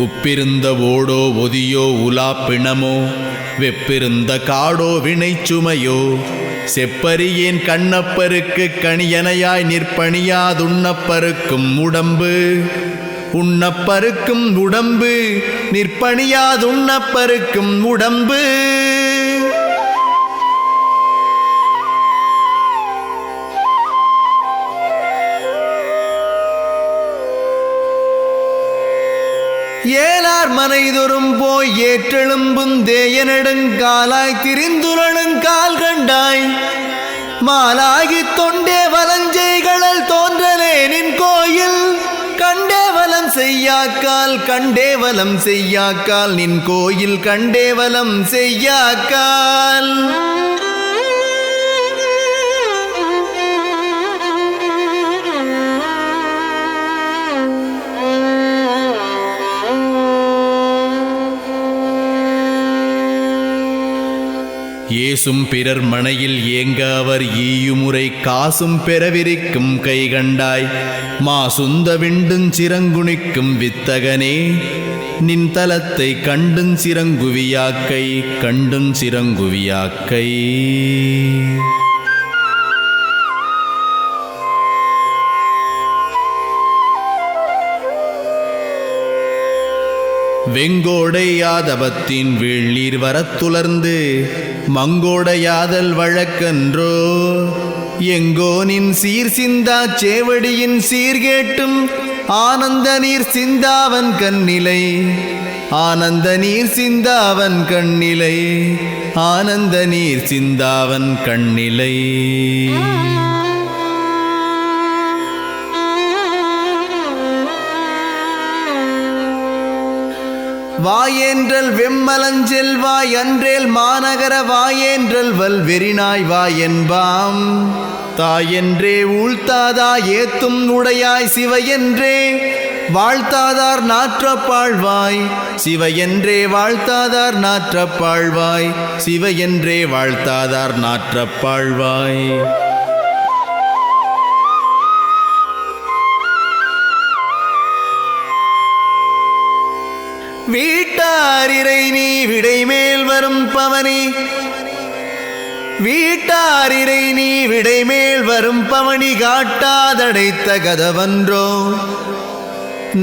உப்பிருந்த ஓடோ ஒதியோ உலா பிணமோ வெப்பிருந்த காடோ வினைச்சுமையோ செப்பரியேன் கண்ணப்பருக்கு கணியனையாய் நிற்பணியாதுண்ணப்பருக்கும் உடம்பு உண்ணப்பருக்கும் உடம்பு நிற்பணியாதுண்ணப்பருக்கும் உடம்பு. ஏலார் மனைதொரும் போய் ஏற்றெழும்பும் தேயனெடுங்காலாய் திரிந்துரணுங்கால் கண்டாய் மாலாகி தொண்டே வலஞ்செய்களல் தோன்றலேனின் கோயில் கண்டேவலம் செய்யாக்கால் கண்டேவலம் செய்யாக்கால் நின் கோயில் கண்டேவலம் செய்யாக்கால். ஏசும் பிறர் மனையில் ஏங்க அவர் ஈயுமுறை காசும் பெறவிரிக்கும் கை கண்டாய் மாசுந்த விண்டுஞ் சிறங்குணிக்கும் வித்தகனே நின் தலத்தை கண்டுஞ் சிறங்குவியாக்கை கண்டுஞ் சிறங்குவியாக்கை. வெங்கோடையாதவத்தின் வீழ்நீர் வரத்துலர்ந்து மங்கோடையாதல் வழக்கன்றோ எங்கோ நின் சீர் சிந்தா சேவடியின் சீர்கேட்டும் ஆனந்த நீர் சிந்தாவன் கண்ணிலை ஆனந்த நீர் சிந்தாவன் கண்ணிலை ஆனந்த நீர் சிந்தாவன் கண்ணிலை. வாயேன்றல் வெம்மலஞ்செல் வாய் அன்றேல் மாநகர வாயேன்றல் வல் வெறினாய் வாயென்பாம் தாயென்றே ஊழ்த்தாதா ஏத்தும் உடையாய் சிவையென்றே வாழ்த்தாதார் நாற்றப்பாழ்வாய் சிவையென்றே வாழ்த்தாதார் நாற்றப்பாழ்வாய் சிவையென்றே வாழ்த்தாதார் நாற்றப்பாழ்வாய். வீட்டாரிரை நீ விடைமேல் வரும் பவனி வீட்டாரிரை நீ விடைமேல் வரும் பவனி காட்டாதடைத்த கதவன்றோ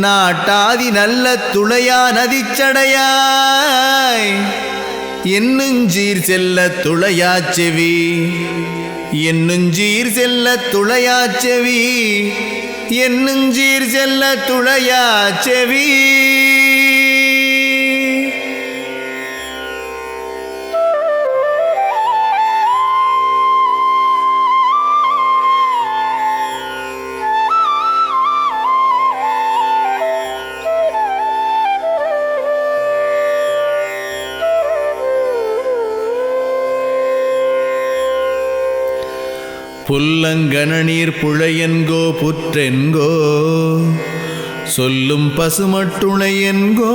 நாட்டாதி நல்ல துளையா நதிச்சடையாய் என்னுஞ்சீர் செல்ல துளையாச்செவி என்னுஞ்சீர் செல்ல துளையாச்செவி என்னுஞ்சீர் செல்ல துளையாச்செவி. புல்லங்கணநீர் புழையென்கோ புற்றென்கோ சொல்லும் பசுமட்டுணையென்கோ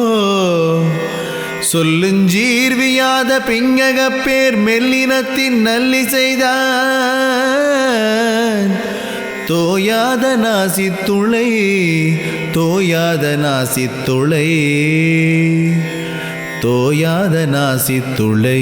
சொல்லுஞ்சீர்வியாத பிங்ககப்பேர் மெல்லினத்தின் நல்லி செய்தான் தோயாத நாசித்துளை தோயாத நாசித்துளை தோயாத நாசித்துளை.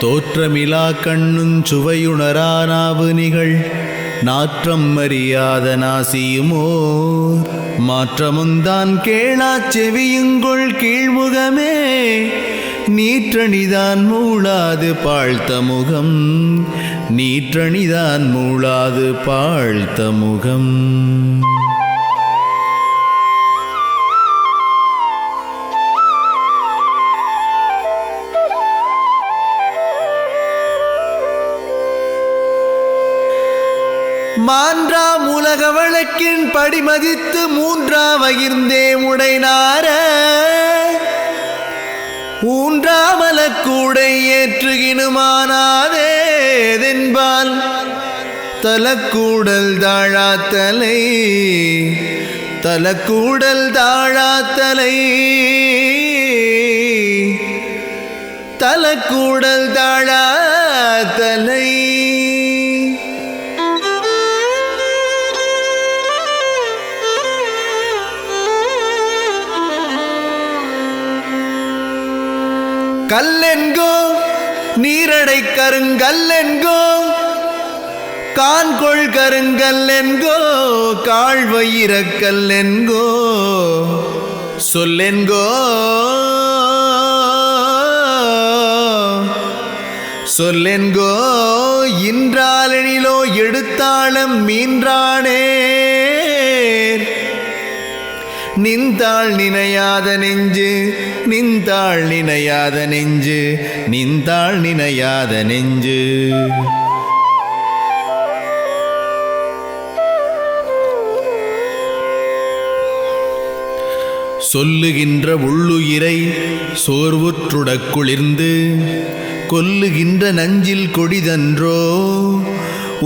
தோற்றமிலா கண்ணுஞ் சுவையுணரானாவு நிகழ் நாற்றம் அறியாத நாசியுமோர் மாற்றமுந்தான் கேளாச் செவியுங்கொள் கீழ்முகமே நீற்றணிதான் மூளாது பாழ்த்த முகம் நீற்றணிதான் மூளாது பாழ்த்த முகம். மான்றாம் உலக வழக்கின் படிமதித்து மூன்றா வகிர்ந்தே உடைனார ஊன்றாமலக்கூடை ஏற்றுகினுமானாதேதென்பால் தலக்கூடல் தாழாத்தலை தலக்கூடல் தாழாத்தலை தலக்கூடல் தாழாத்தலை கல்லென்கோ நீரடை கருங்கல்லென்கோ கான்கொள் கருங்கல்லென்கோ காழ்வயிரக்கல்லென்கோ சொல்லென்கோ சொல்லென்கோ இன்றாலெனிலோ எடுத்தாளம் மீன்றானே நின்றாள் நினையாத நெஞ்சு நின்றாள் நினையாத நெஞ்சு நின்றாள் நினையாத நெஞ்சு சொல்லுகின்ற உள்ளுயிரை சோர்வுற்றுடக் குளிர்ந்து கொல்லுகின்ற நஞ்சில் கொடிதன்றோ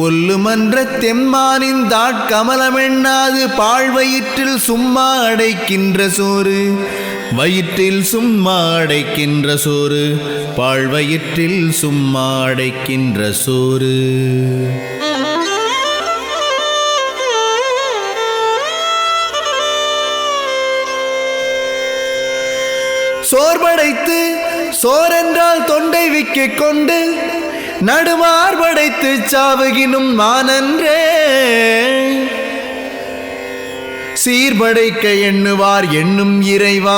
ஒல்லுமன்ற தெம்மானின் தாட்கமலமெண்ணாது பாழ்வயிற்றில் சும்மா அடைக்கின்ற சோறு வயிற்றில் சும்மா அடைக்கின்ற சோறு பாழ்வயிற்றில் சும்மா அடைக்கின்ற சோறு சோர்படைத்து சோரென்றால் தொண்டை விக்கிக் கொண்டு நடுமார்படைத்து சாவுகினும் மானன்றே சீர்படைக்க எண்ணுவார் எண்ணும் இறைவா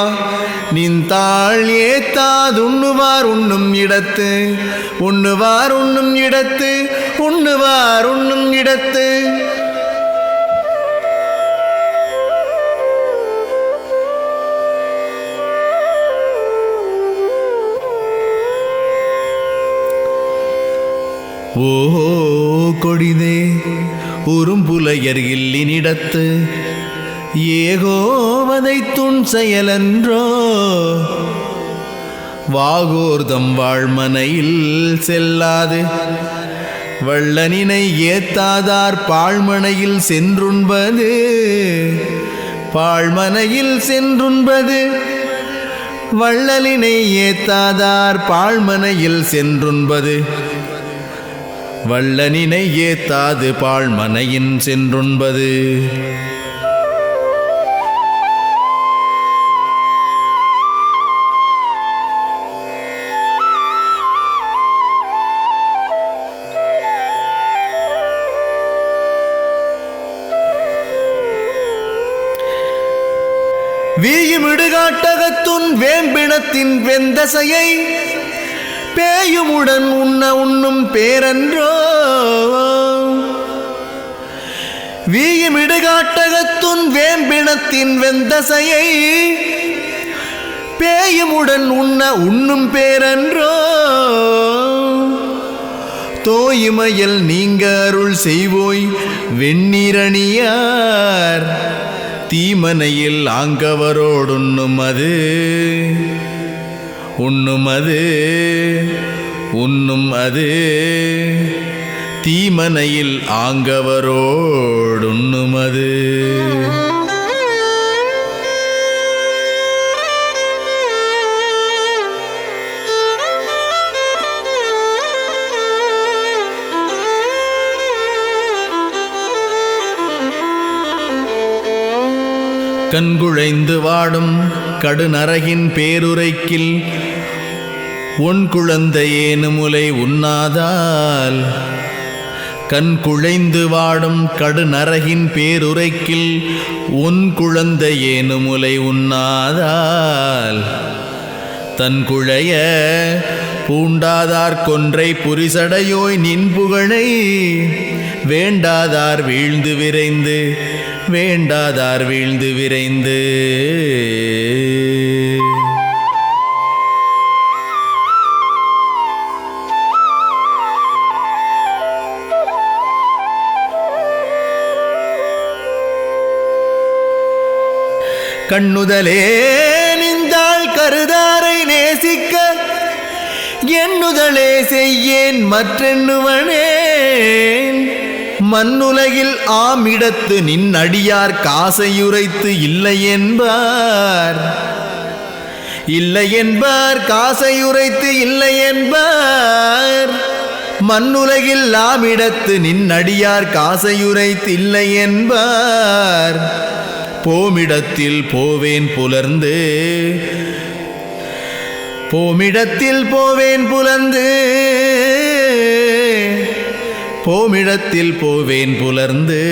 நின்றாள் ஏத்தாதுண்ணுவார் உண்ணும் இடத்து உண்ணுவார் உண்ணும் இடத்து உண்ணுவார் உண்ணும் இடத்து ஓ கொடிதே உறும்புலையர் இல்லினிடத்து ஏகோவதை துண் செயலன்றோ வாகோர்தம் வாழ்மனையில் செல்லாது வள்ளனினை ஏத்தாதார் பாழ்மனையில் சென்றுண்பது பாழ்மனையில் சென்றுண்பது வள்ளலினை ஏத்தாதார் பாழ்மனையில் சென்றுண்பது வள்ளனினை ஏத்தாது பாழ்மனையின் சென்றுண்பது வீயுமிடுகாட்டகத்துன் வேம்பிணத்தின் வெந்தசையை பேயுமுடன் உண்ண உண்ணும் பேரன்றோ வீயுமிடுகாட்டகத்துன் வேம்பிணத்தின் வெந்தசையை பேயுமுடன் உண்ண உண்ணும் பேரன்றோ தோயுமையல் நீங்க அருள் செய்வோய் வெண்ணீரணியார் தீமனையில் ஆங்கவரோடுண்ணும் அது உண்ணும் அது உண்ணும் அது தீமனையில் ஆங்கவரோடுண்ணும் அது கண்குழைந்து வாடும் கடுநரகின் பேருரைக்கில் உன் குழந்தையேனுமுலை உண்ணாதால் கண் குழைந்து வாடும் கடுநரகின் பேருரைக்கில் உன் குழந்தையேனுமுலை உண்ணாதால் தன் குழைய பூண்டாதார் கொன்றை புரிசடையோய் நின் புகழை வேண்டாதார் வீழ்ந்து விரைந்து வேண்டாதார் வீழ்ந்து விரைந்து கண்ணுதலே நின்றாள் கருதாரை நேசிக்க எண்ணுதலே செய்யேன் மற்றெண்ணுவனே மண்ணுலகில் ஆமிடத்து நின் அடியார் காசையுரைத்து இல்லை என்பார். இல்லை என்பார் காசையுரைத்து இல்லை என்பார். மண்ணுலகில் ஆமிடத்து நின் அடியார் காசையுரைத்து இல்லை என்பார். போமிடத்தில் போவேன் புலர்ந்து, போமிடத்தில் போவேன் புலர்ந்து, போமிடத்தில் போவேன் புலர்ந்து.